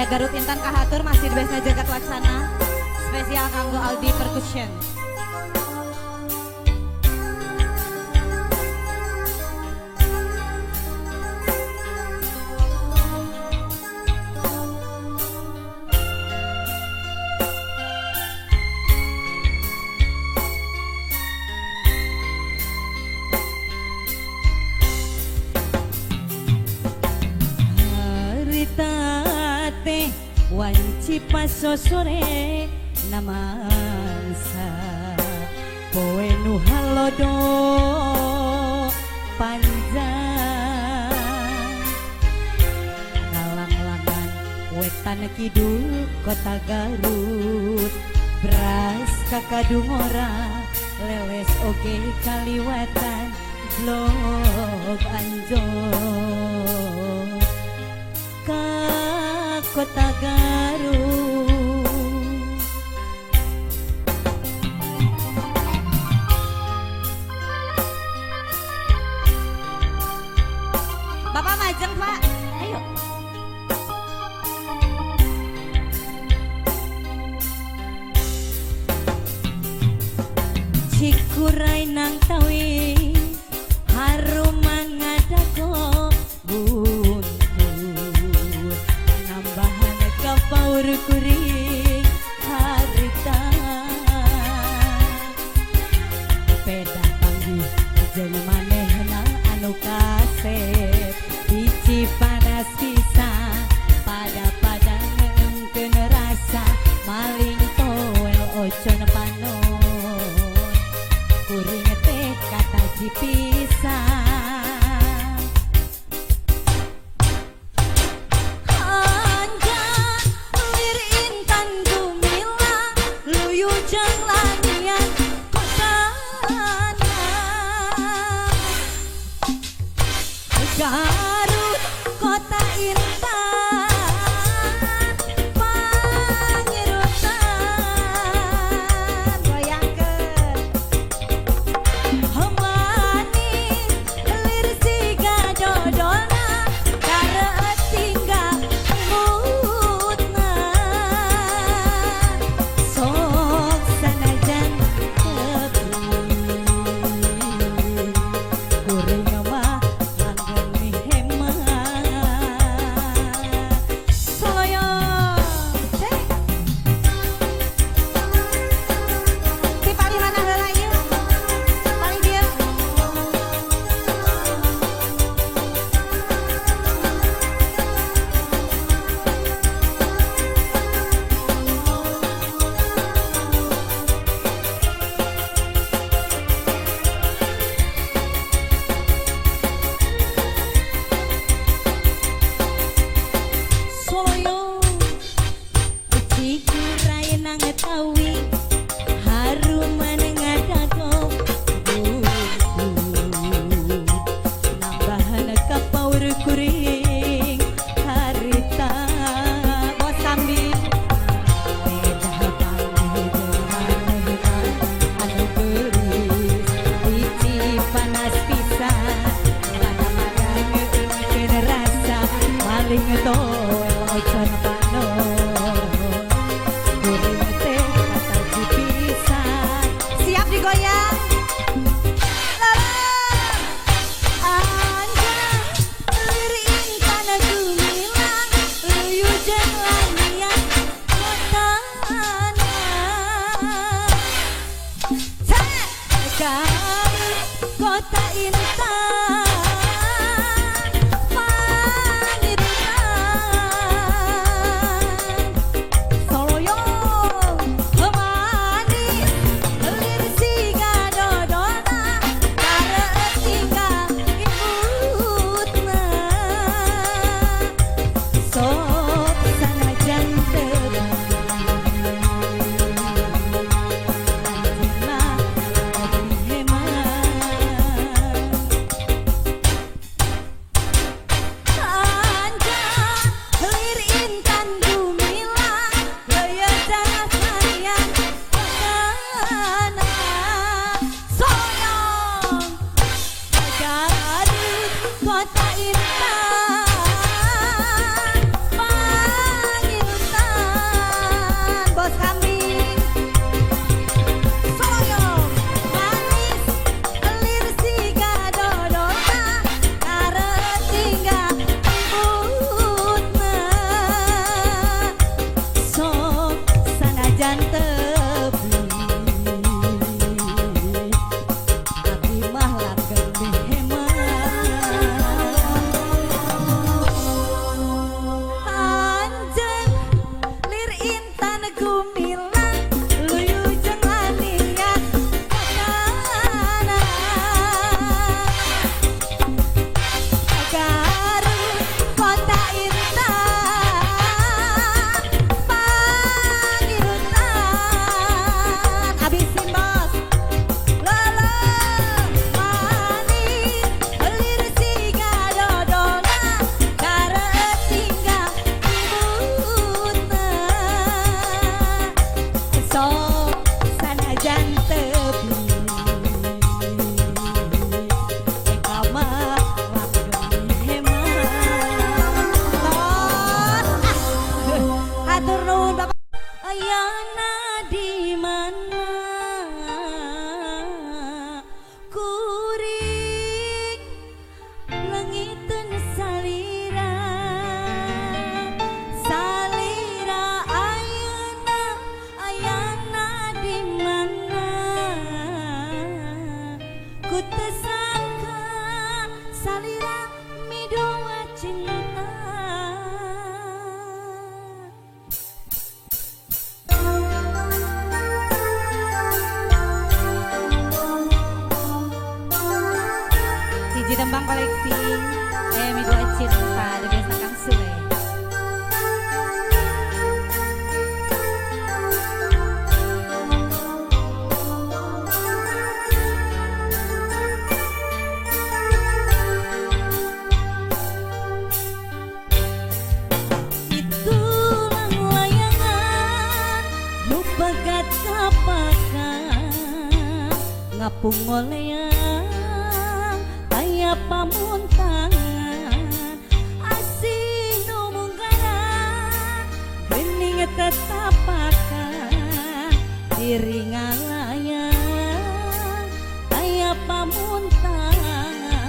Raya Garut Intan Kahatur masih di Besna Jagat Laksana. Spesial kanggo Aldi Percussion. Wanci paso sore namasa poe nu halodo panjang ngalang-langan wetan kidul kota Garut beras kakadungora leles oge kaliwatan blog anjor kota Garut. Bapak majeng Pak, ayo. Cikuray nang tawi harum mangadago paur kuring harita peda panggih jeung manehna anu kasep biji panas pisan pada ngeukeun rasa maling toel ocon panon kuring teh kata jipisan Garut kota intan panyerutan goyangkeun hemanis lir siga dodona kareueut tinggal mutna sok sanajan teuing kuring mah tawi harum ngadago nambahan ka paur kuring harita bos sambil beda panggih manehna anu geuris biji panas pisan pada ngeukeun rasa maling toel ocon panon goyang anjang lirin kana gumilang luyu jeung lanian kotana Garut kota intan panyerutan ngapung oleang kaya pamuntangan asih numungkaran gening tetapakan diri ngalayang kaya pamuntangan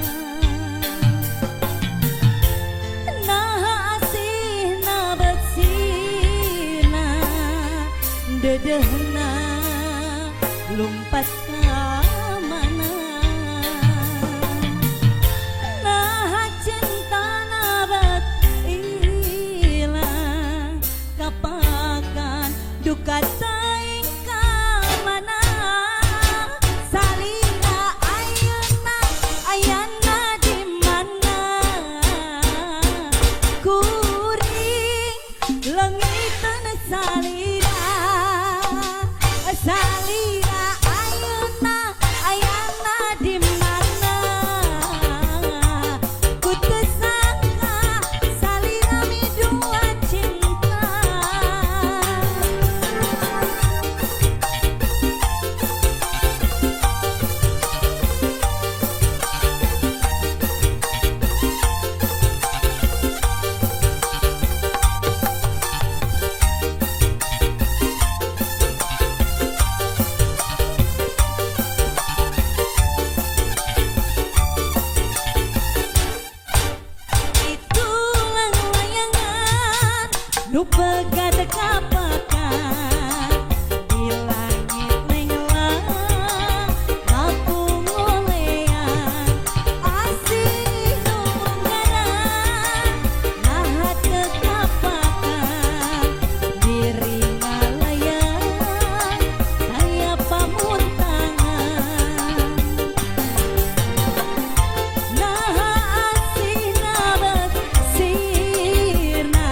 nah asih na bersina dedehna lumpat ka mana nah cinta nabat ilang kapakan duka taing ka mana salina ayana di mana kuring lengitan salina salina ayana di mana ku tersangka salina mi dua cinta itulah layangan nu pegat kapakan di langit nenglang ngapung oleang asih numungkaran nahat kekapakan diri ngalayang kaya pamuntangan nah asih na bersirna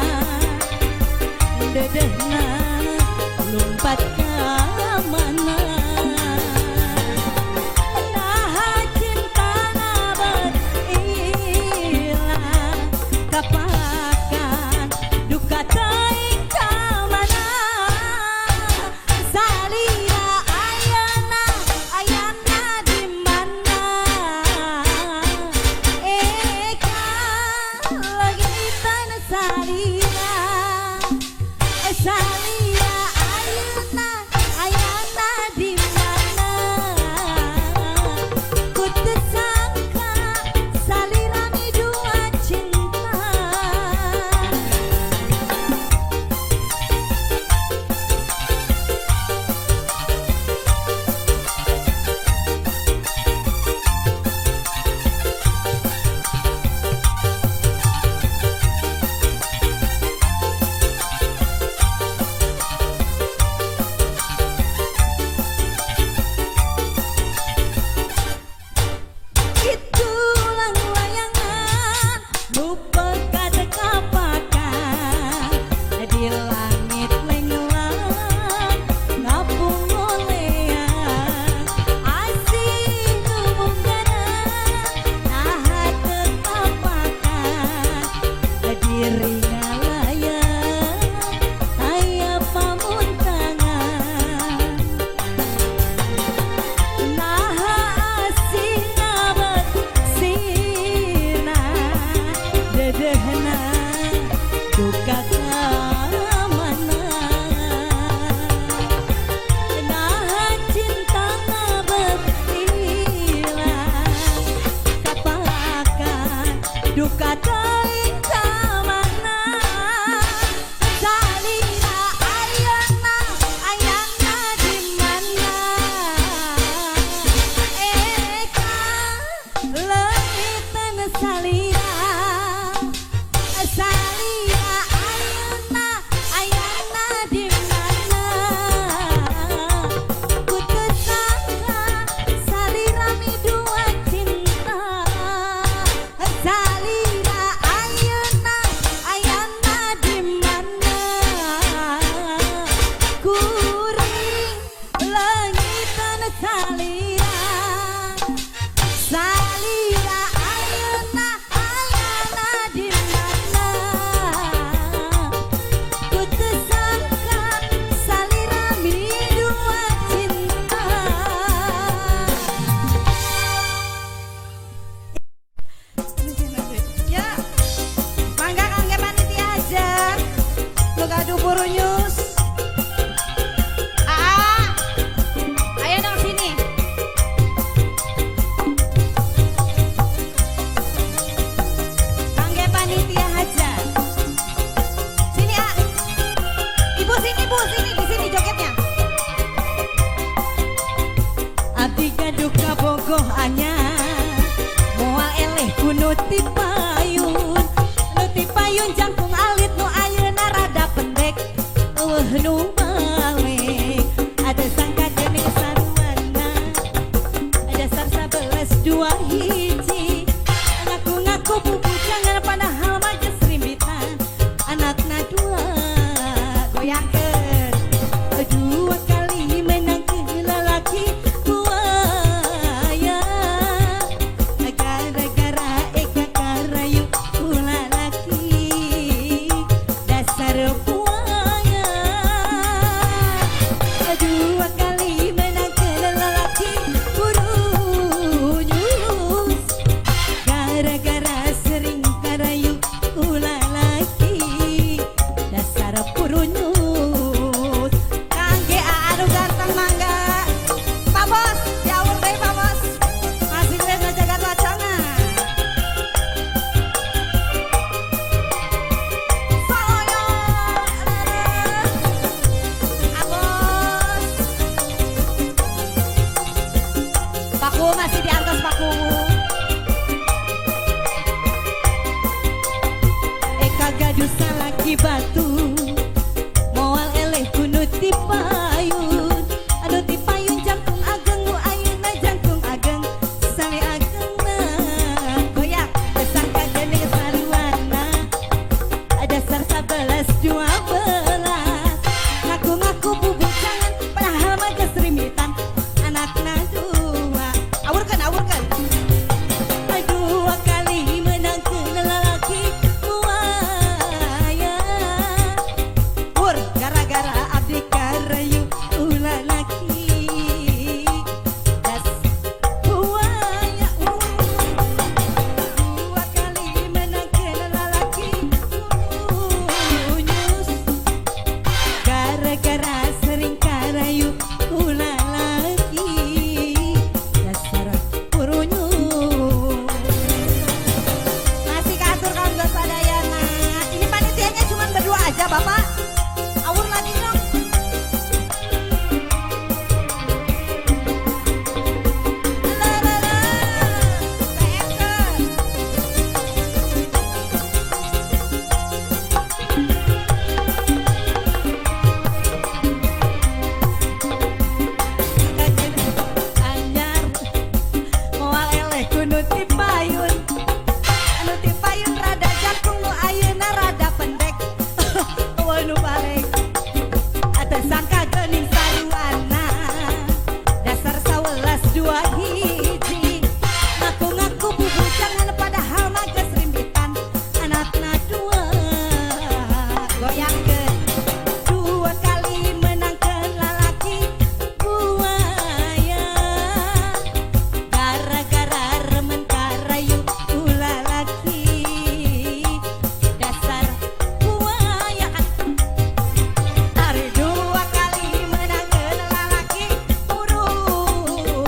rawuh nu balik ada sangka gening sarwana ada sar 11 2 hiji ngaku-ngaku bujangan padahal mah geus rimbitan anakna dua goyangkeun dua kali menang ke lalaki buaya gara-gara eka karayu lalaki dasar buaya dua kali menang ke lalaki burunyus gara-gara sering karayu lalaki dasar burunyus Anu ganteng mangga Pak Bos, jauh deh Pak Bos. Masih desa jagat wacana. Soyo, Abos. Pak Kuwu masih di atas Pak Kuwu. Eka gadusa laki batu moal eleh kuno tipayun anu tipayun jangkung ageng nu ayeuna jangkung ageng sami agengna goyak kesangka gening sarwana ada sar 11 12 ngaku-ngaku bubucangan padahal mah geus rimitan anakna dua Awurkeun. dua kali menang ke lalaki buaya Pur, gara-gara abdi karayu lalaki das buaya dua kali menang ke lalaki bunyus gara-gara sering karayu lalaki dasar burunyus masih katur kanggo sadayana. Ini panitianya cuma berdua aja Bapak. Awur lagi dong. anyar moal eleh kudu tipayun Anu tipayun rada jangkung nu ayeuna rada pendek. nu balik ada sangka gening sarwana dasar 11 2 hiji ngaku-ngaku bubucangan padahal mah geus rimbitan anakna dua Goyangkeun. dua kali menang ke lalaki buaya gara-gara remen karayu lalaki dasar buaya Ari dua kali menang ke lalaki burunyus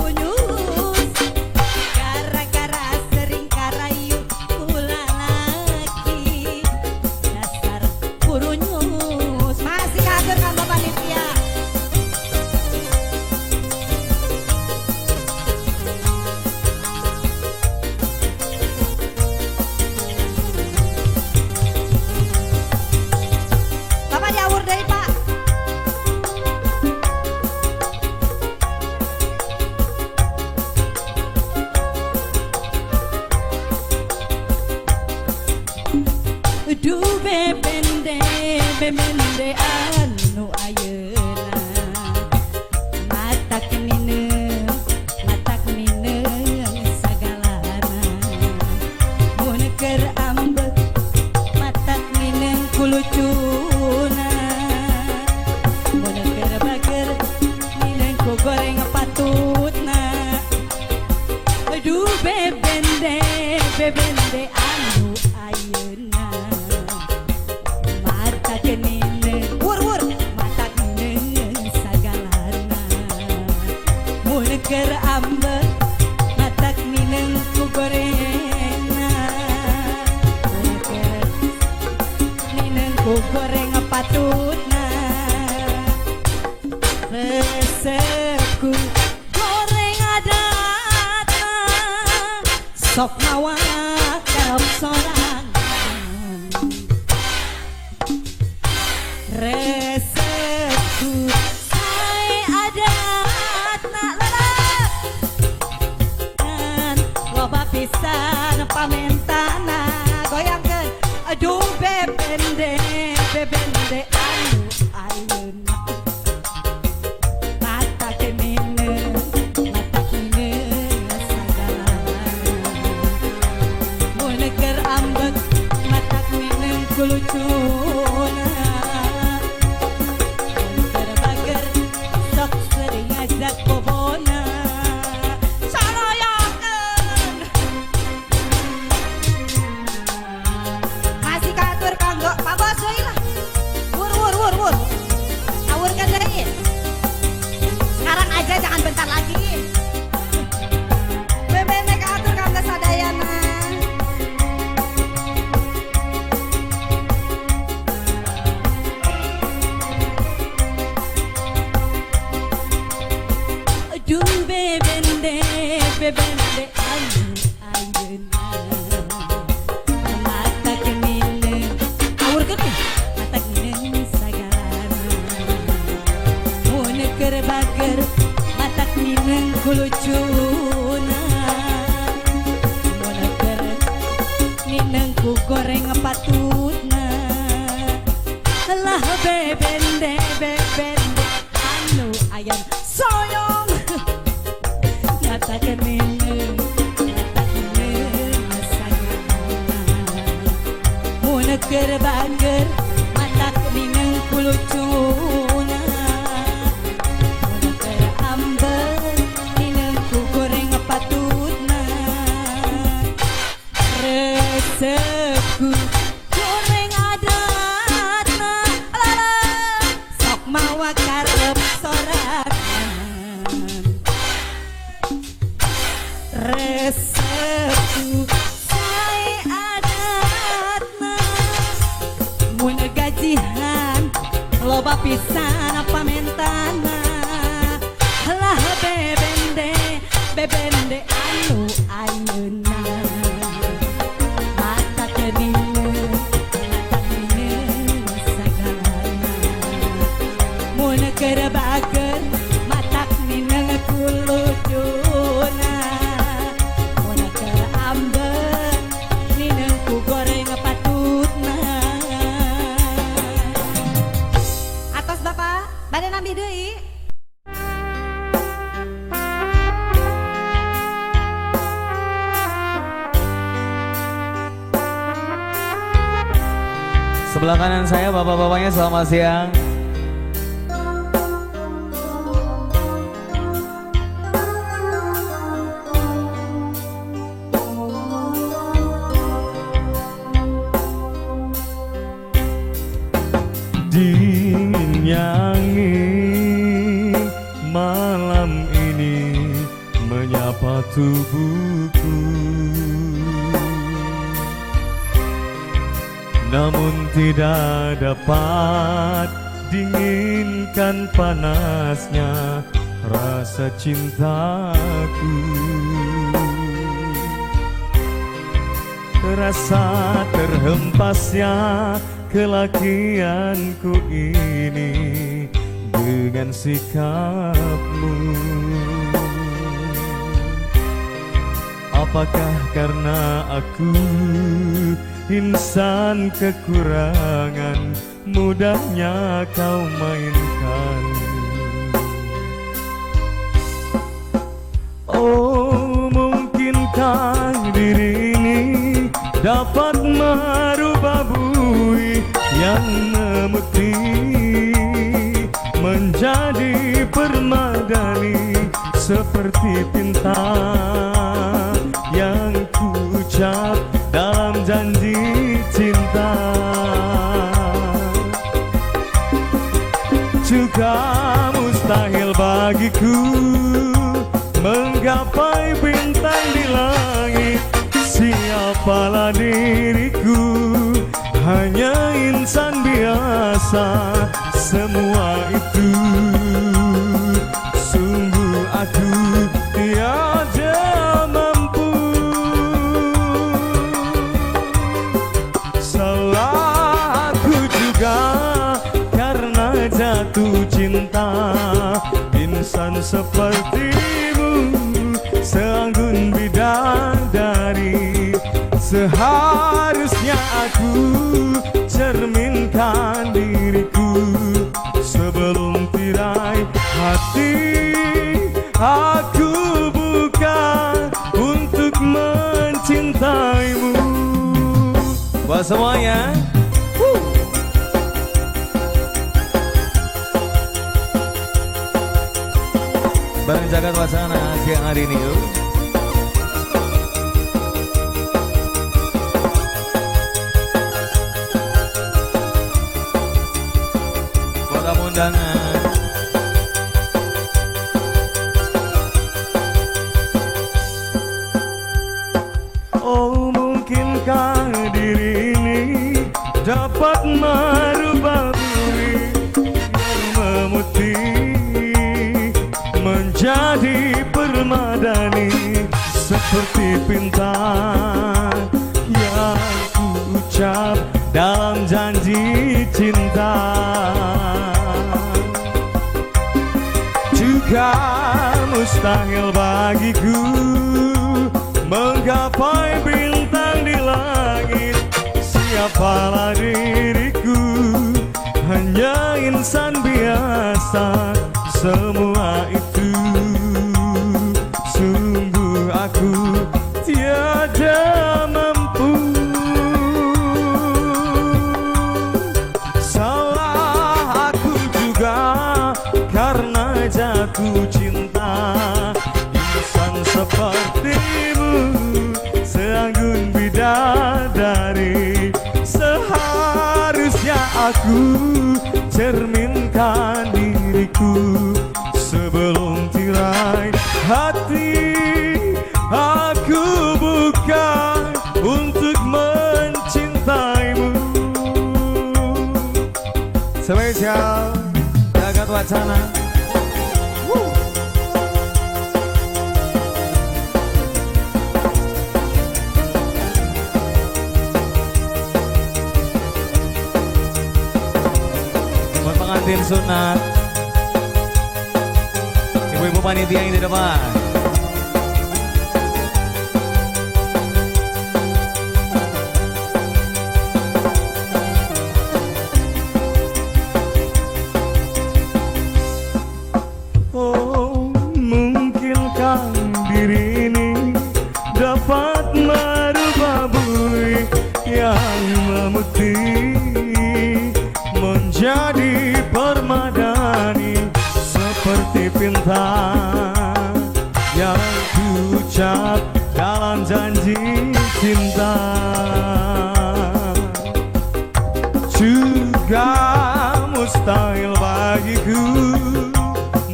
gara-gara sering karayu lalaki dasar burunyus masih katur kanggo panitia. Bapak diawur deui Pak. du bebende anu ayeuna mata kenineu sagalana mun keur ambek mata kenineu kulucuna mun keur bager nineu ku goreng patutna du bebende anu ayeuna mata kenineu Wur. mata kenineu sagalana mun keur ambek mata kenineu ku gorengna mun keur nineu ku goreng patutna resepku goreng adatna sok mawa karep sorangan resep Sekarang aja, jangan bentar lagi. Bebek atur kamu sadayana. Aduh bebende ayun mata kenine awur kene mata kenine sagalana mun keur bager mata kenine kulucuna mun keur nineng ku goreng patutna lah bebende anu ayam soyong mata kenine mun keur bager mata kenine kulucuna mun keur ambeun nineng ku goreng patutna resepku goreng adatna sok mawa karep sorangan resepku sae adatna mun gajihan loba pisan pamentana lah bebende anu ayeuna mata kenine sagalana mun keur bager mata kenine kuluduna mun keur ambeun nineng ku goreng patutna. Atos Bapak, bade nambi deui. Sebelah kanan saya bapak-bapaknya selamat siang. Dinginnya angin malam ini menyapa tubuhku, namun tidak dapat dinginkan panasnya rasa cintaku. Rasa terhempasnya kelakianku ini dengan sikapmu. Apakah karena aku insan kekurangan mudahnya kau mainkan? Oh, mungkinkah diri ini dapat merubah bui yang memutih menjadi permadani seperti pinta yang kuucap dalam janji cinta. Juga mustahil bagiku menggapai bintang di langit. Siapalah diriku, hanya insan biasa. Semua itu sungguh aku tiada mampu. Salah aku juga karena jatuh cinta. Insan sepertimu seanggun bidadari, seharusnya aku cerminkan diriku sebelum tirai hati aku buka untuk mencintaimu. Buat semuanya. Bareng Jagat Wacana siang hari ini yuk. Buat tamu undangan. cinta juga mustahil bagiku menggapai bintang di langit. Siapalah diriku, hanya insan biasa. Semua itu sungguh aku tiada mampu. Salah aku juga karena jatuh cinta. Insan sepertimu seanggun bidadari. Seharusnya aku cerminkan diriku sebelum tirai hati. Aku bukan untuk mencintaimu. Spesial Jagat Wacana. Buat pengantin sunat, ibu-ibu panitia yang di depan. Oh, mungkinkah diri ini dapat merubah bui yang memutih menjadi permadani seperti bintang yang kuucap dalam janji cinta. Juga mustahil bagiku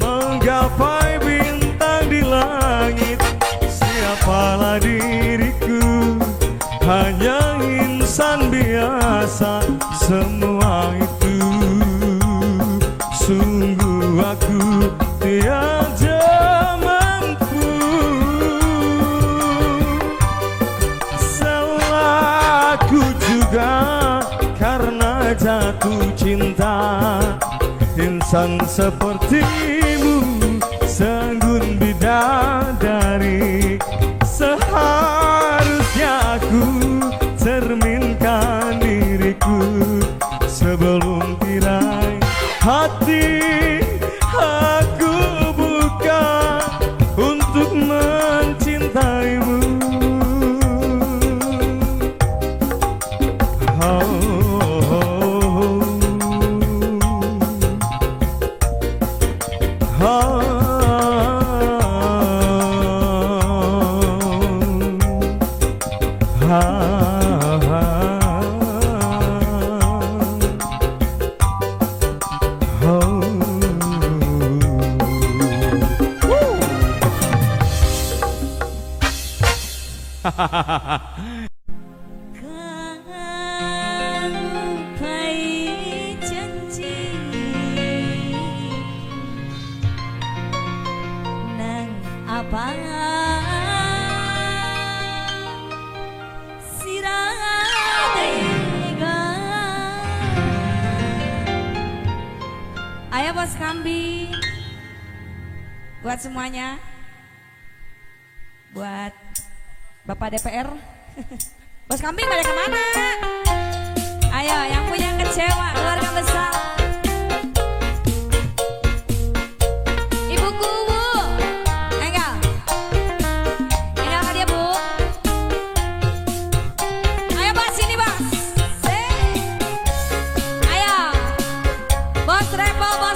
menggapai bintang di langit. Siapalah diriku, hanya insan biasa. Semua itu sungguh aku tiada mampu. Salah aku juga karena jatuh cinta. Insan sepertimu seanggun bidadari. Seharusnya aku cerminkan diriku sebelum tirai hati. Aku bukan untuk mencintaimu. Kapai janji nang apa siratega. Ayo Bos Kambi, buat semuanya, buat Bapak DPR. Bos Kambi balik kemana? Ayo yang punya kecewa keluarga besar. Ibu Kubu, enggak kan dia Bu? Ayo Bos sini Bos. Ayo Bos Repo Bos.